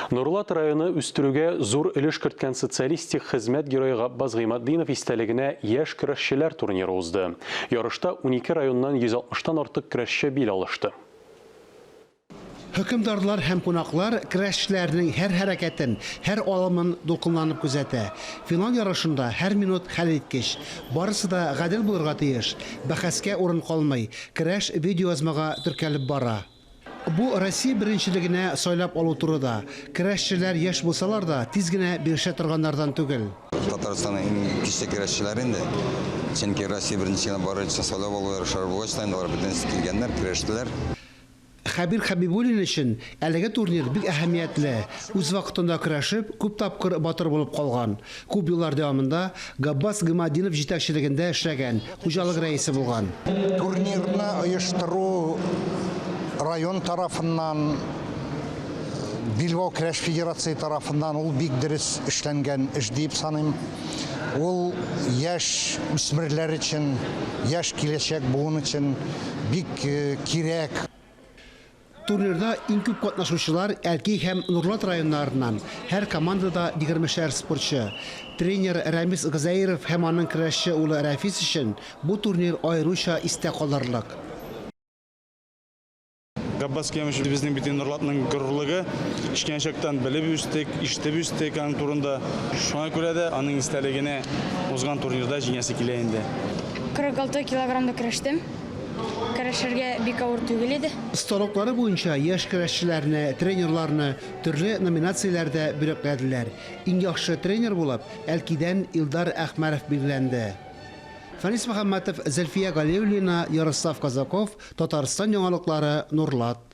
Нурлат районы үстүрүгө зур үлеш кірткен социалистик хезмет геройы Габбас Гыйматдинов истәлегенә яшь көрәшчеләр турниры узды. Ярышта 12 районнан 160-тан артык көрәшче бил алышты. Хөкемдарлар һәм кунаклар көрәшчеләрнең һәр хәрәкәтен, һәр алымын дулкынланып күзәтә. Финал ярышында һәр минут хәлиткеч. Барысы да гадел булырга тиеш. Бәхәскә урын калмый. Көрәш видеоязмага төркәлеп бара. Бу Россия беренчелегенә сайлап алу турыда. Көрәшчеләр яшь булсалар да, тиз генә бирешә торганнардан түгел. Татарстанның иң кече көрәшчеләре инде. Чөнки Россия беренчелегенә барып сайлап алу ярышлары булгач та инде бөтен килгәннәр, көрәштеләр. Хәбир Хәбибуллин өчен әлеге турнир бик әһәмиятле. Үз вакытында көрәшеп, күп тапкыр батыр булып калган. Күп еллар дәвамында Габбас Гыйматдинов җитәкчелегендә эшләгән, хуҗалык рәисе булган. Турнирны оештыру район тарафыннан, Билбау көрәш федерация тарафыннан ул бик дөрес эшләнгән эш дип саныйм. Ул яшь үсмерләр өчен, яшь киләчәк буын өчен бик кирәк. Турнирда иң күп катнашучылар Әлки һәм Нурлат районнарыннан. Һәр командада 20 спортчы. Тренер Рамис Газаиров һәм аның көрәшче улы Рафис өчен бу турнир аеруча истә калырлык. Габбас Кемиш безнең бит Нурлатның горурлыгы, кичкәнчәктән белеп үстек, иштеп үстек аның турында. Шуңа күрә дә аның истәлегенә узган турнирда җиңәсе килә инде. 46 килограммда көрәштем. Көрәшергә бик авыр түгел иде. Столоклары буенча яшь көрәшчеләрне, тренерларны төрле номинацияләрдә бүләкләделәр. Иң яхшы тренер булып Әлкидән Илдар Әхмәров билгеләнде. Фанис Мөхәммәтов, Зөлфия Галиуллина, Ярослав Казаков, Татарстан яңалыклары, Нурлат.